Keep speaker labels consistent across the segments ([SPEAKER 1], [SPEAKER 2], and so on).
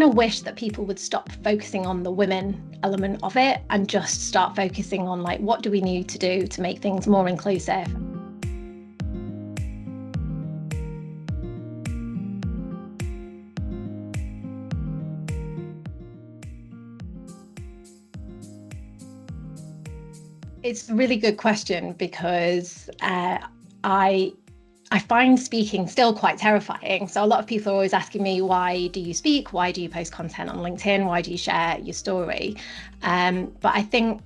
[SPEAKER 1] of wish that people would stop focusing on the women element of it and just start focusing on like, what do we need to do to make things more inclusive? It's a really good question because I find speaking still quite terrifying. So a lot of people are always asking me, why do you speak? Why do you post content on LinkedIn? Why do you share your story? But I think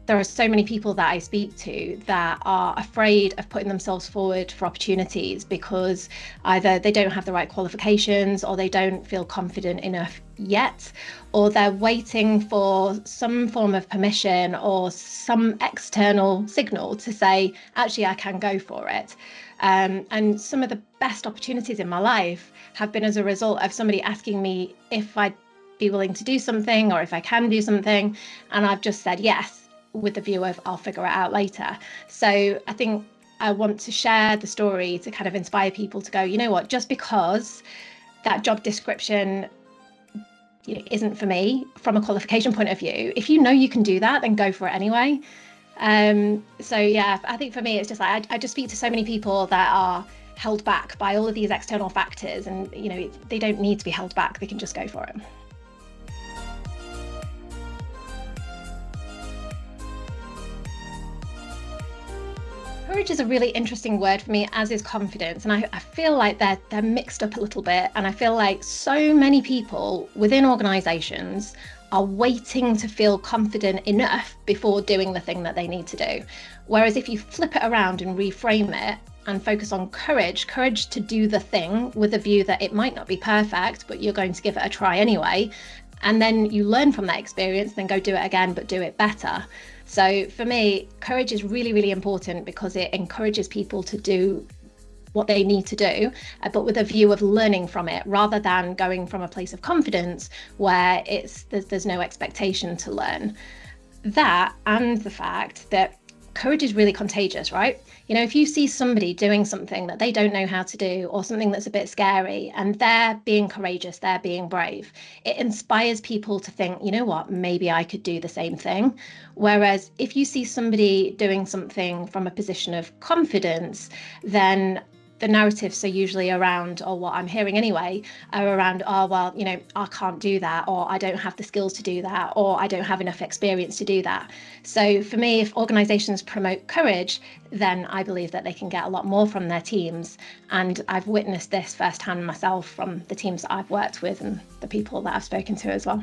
[SPEAKER 1] there are so many people that I speak to that are afraid of putting themselves forward for opportunities because either they don't have the right qualifications or they don't feel confident enough yet, or they're waiting for some form of permission or some external signal to say, actually, I can go for it. And some of the best opportunities in my life have been as a result of somebody asking me if I'd be willing to do something or if I can do something. And I've just said yes, with the view of I'll figure it out later. So I think I want to share the story to kind of inspire people to go, you know what, just because that job description isn't for me from a qualification point of view, if you know you can do that, then go for it anyway. So yeah, I think for me, it's just like, I just speak to so many people that are held back by all of these external factors, and they don't need to be held back, they can just go for it. Courage is a really interesting word for me, as is confidence. And I feel like they're mixed up a little bit. And I feel like so many people within organizations are waiting to feel confident enough before doing the thing that they need to do. Whereas if you flip it around and reframe it and focus on courage to do the thing with a view that it might not be perfect, but you're going to give it a try anyway. And then you learn from that experience, then go do it again, but do it better. So for me, courage is really, really important because it encourages people to do what they need to do, but with a view of learning from it, rather than going from a place of confidence where there's no expectation to learn. That, and the fact that courage is really contagious, right? If you see somebody doing something that they don't know how to do, or something that's a bit scary, and they're being courageous, they're being brave, it inspires people to think, you know what, maybe I could do the same thing. Whereas if you see somebody doing something from a position of confidence, then the narratives are usually around, or what I'm hearing anyway, are around, oh, well, I can't do that, or I don't have the skills to do that, or I don't have enough experience to do that. So for me, if organizations promote courage, then I believe that they can get a lot more from their teams. And I've witnessed this firsthand myself from the teams that I've worked with and the people that I've spoken to as well.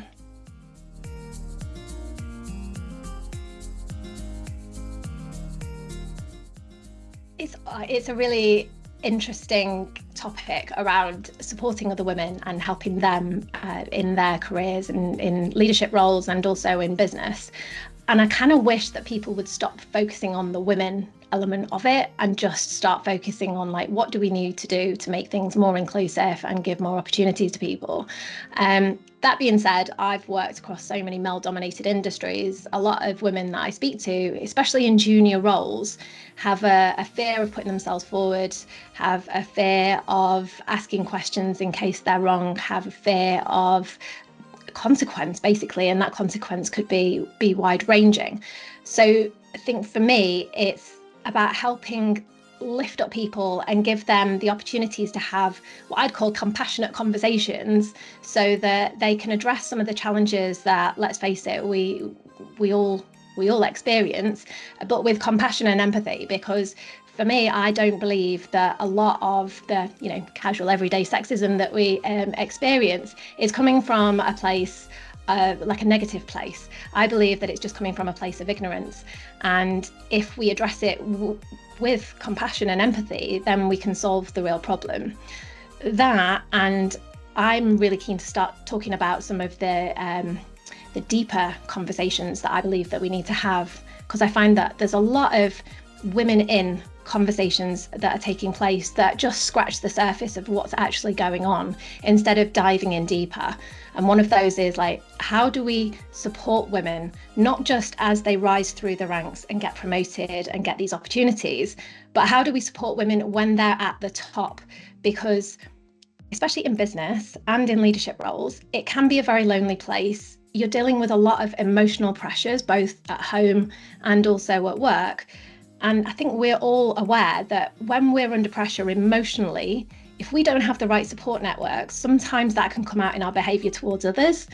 [SPEAKER 1] It's a really interesting topic around supporting other women and helping them in their careers and in leadership roles and also in business. And I kind of wish that people would stop focusing on the women element of it and just start focusing on like, what do we need to do to make things more inclusive and give more opportunities to people. That being said, I've worked across so many male-dominated industries. A lot of women that I speak to, especially in junior roles, have a fear of putting themselves forward, have a fear of asking questions in case they're wrong, have a fear of consequence, basically, and that consequence could be wide-ranging. So I think for me, it's about helping lift up people and give them the opportunities to have what I'd call compassionate conversations, so that they can address some of the challenges that, let's face it, we all experience, but with compassion and empathy. Because for me, I don't believe that a lot of the casual everyday sexism that we experience is coming from a place like a negative place. I believe that it's just coming from a place of ignorance. And if we address it with compassion and empathy, then we can solve the real problem. That, and I'm really keen to start talking about some of the deeper conversations that I believe that we need to have, because I find that there's a lot of women in conversations that are taking place that just scratch the surface of what's actually going on instead of diving in deeper. And one of those is like, how do we support women, not just as they rise through the ranks and get promoted and get these opportunities, but how do we support women when they're at the top? Because especially in business and in leadership roles, it can be a very lonely place. You're dealing with a lot of emotional pressures, both at home and also at work. And I think we're all aware that when we're under pressure emotionally, if we don't have the right support networks, sometimes that can come out in our behaviour towards others.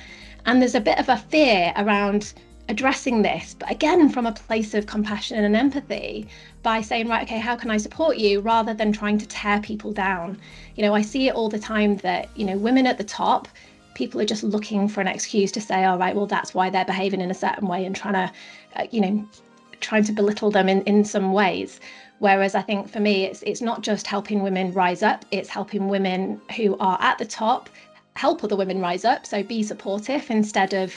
[SPEAKER 1] And there's a bit of a fear around addressing this, but again, from a place of compassion and empathy, by saying, right, okay, how can I support you, rather than trying to tear people down. I see it all the time that, women at the top, people are just looking for an excuse to say, all right, well, that's why they're behaving in a certain way, and trying to belittle them in some ways. Whereas I think for me, it's not just helping women rise up, it's helping women who are at the top help other women rise up. So be supportive instead of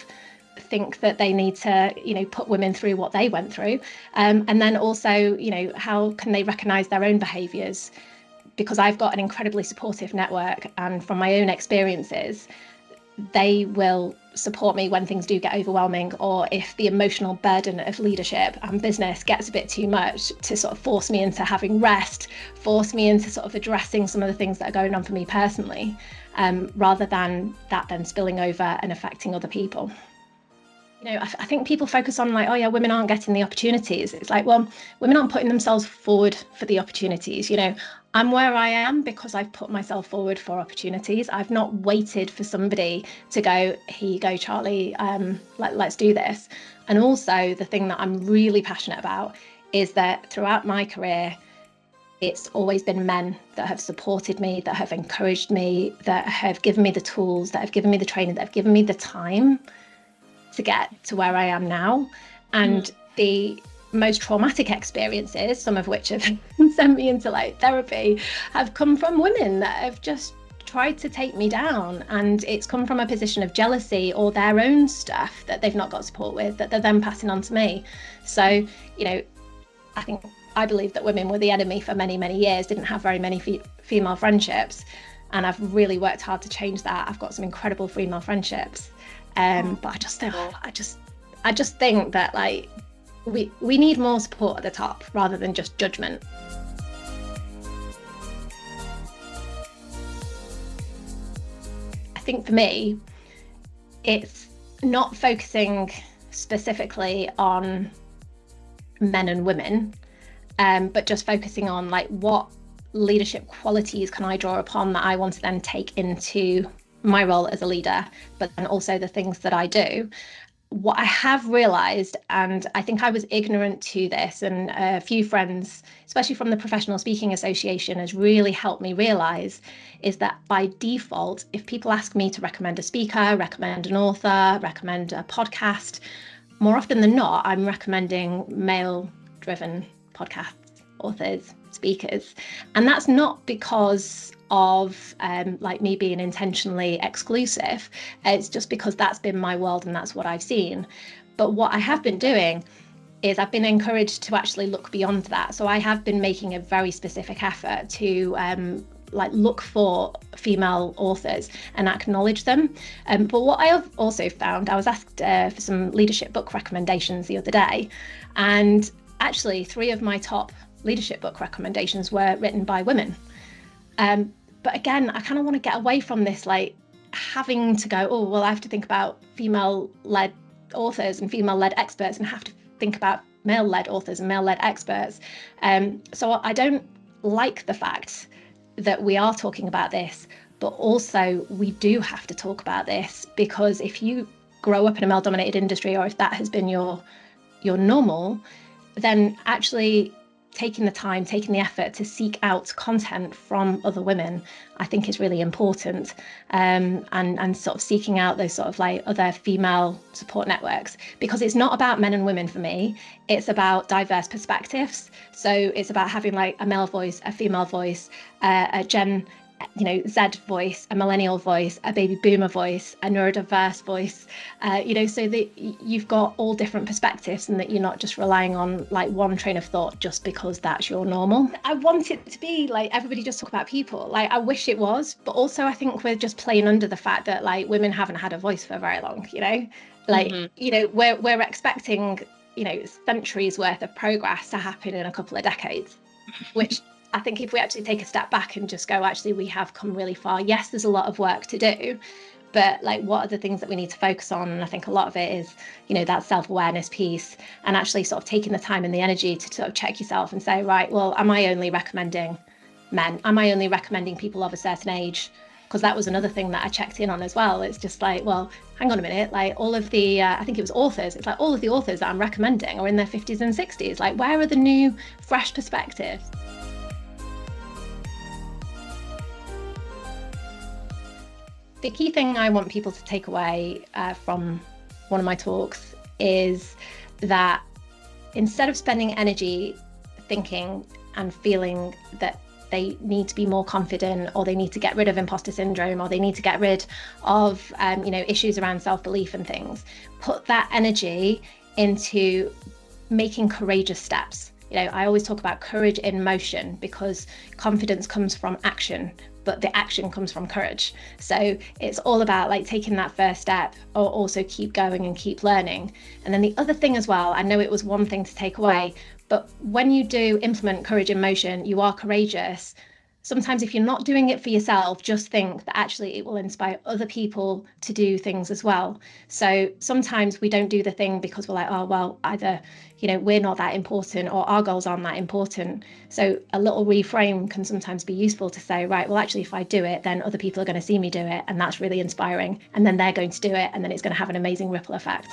[SPEAKER 1] think that they need to, put women through what they went through. And then also, how can they recognise their own behaviours? Because I've got an incredibly supportive network, and from my own experiences, they will support me when things do get overwhelming, or if the emotional burden of leadership and business gets a bit too much, to sort of force me into having rest, force me into sort of addressing some of the things that are going on for me personally, rather than that then spilling over and affecting other people. I think people focus on like, oh yeah, women aren't getting the opportunities. It's like, well, women aren't putting themselves forward for the opportunities. I'm where I am because I've put myself forward for opportunities. I've not waited for somebody to go, here you go, Charlie, let's do this. And also the thing that I'm really passionate about is that throughout my career, it's always been men that have supported me, that have encouraged me, that have given me the tools, that have given me the training, that have given me the time to get to where I am now. And the most traumatic experiences, some of which have sent me into like therapy, have come from women that have just tried to take me down. And it's come from a position of jealousy or their own stuff that they've not got support with, that they're then passing on to me. So, I believe that women were the enemy for many, many years, didn't have very many female friendships. And I've really worked hard to change that. I've got some incredible female friendships. But I just think that like we need more support at the top rather than just judgment. I think for me, it's not focusing specifically on men and women, but just focusing on like what leadership qualities can I draw upon that I want to then take into my role as a leader, but then also the things that I do. What I have realised, and I think I was ignorant to this, and a few friends, especially from the Professional Speaking Association, has really helped me realise, is that by default, if people ask me to recommend a speaker, recommend an author, recommend a podcast, more often than not, I'm recommending male-driven podcasts, authors, speakers. And that's not because of like me being intentionally exclusive. It's just because that's been my world and that's what I've seen. But what I have been doing is I've been encouraged to actually look beyond that. So I have been making a very specific effort to like look for female authors and acknowledge them. But what I have also found, I was asked for some leadership book recommendations the other day, and actually 3 of my top leadership book recommendations were written by women. But again, I kind of want to get away from this, like having to go, oh, well, I have to think about female-led authors and female-led experts and have to think about male-led authors and male-led experts. So I don't like the fact that we are talking about this, but also we do have to talk about this, because if you grow up in a male-dominated industry, or if that has been your normal, then actually taking the time, taking the effort to seek out content from other women, I think is really important. And sort of seeking out those sort of like other female support networks, because it's not about men and women for me, it's about diverse perspectives. So it's about having like a male voice, a female voice, a Gen Z voice, a millennial voice, a baby boomer voice, a neurodiverse voice, so that you've got all different perspectives and that you're not just relying on like one train of thought just because that's your normal. I want it to be like everybody just talk about people. Like I wish it was, but also I think we're just playing under the fact that like women haven't had a voice for very long, we're expecting, centuries worth of progress to happen in a couple of decades, which I think if we actually take a step back and just go, actually, we have come really far. Yes, there's a lot of work to do, but like, what are the things that we need to focus on? And I think a lot of it is, that self-awareness piece, and actually sort of taking the time and the energy to sort of check yourself and say, right, well, am I only recommending men? Am I only recommending people of a certain age? Because that was another thing that I checked in on as well. It's just like, well, hang on a minute, like all of the, I think it was authors, it's like all of the authors that I'm recommending are in their 50s and 60s. Like, where are the new, fresh perspectives? The key thing I want people to take away from one of my talks is that instead of spending energy thinking and feeling that they need to be more confident, or they need to get rid of imposter syndrome, or they need to get rid of issues around self-belief and things, put that energy into making courageous steps. I always talk about courage in motion, because confidence comes from action, but the action comes from courage. So it's all about like taking that first step, or also keep going and keep learning. And then the other thing as well, I know it was one thing to take away, but when you do implement courage in motion, you are courageous. Sometimes if you're not doing it for yourself, just think that actually it will inspire other people to do things as well. So sometimes we don't do the thing because we're like, oh, well, either, we're not that important, or our goals aren't that important. So a little reframe can sometimes be useful to say, right, well, actually, if I do it, then other people are going to see me do it. And that's really inspiring. And then they're going to do it. And then it's going to have an amazing ripple effect.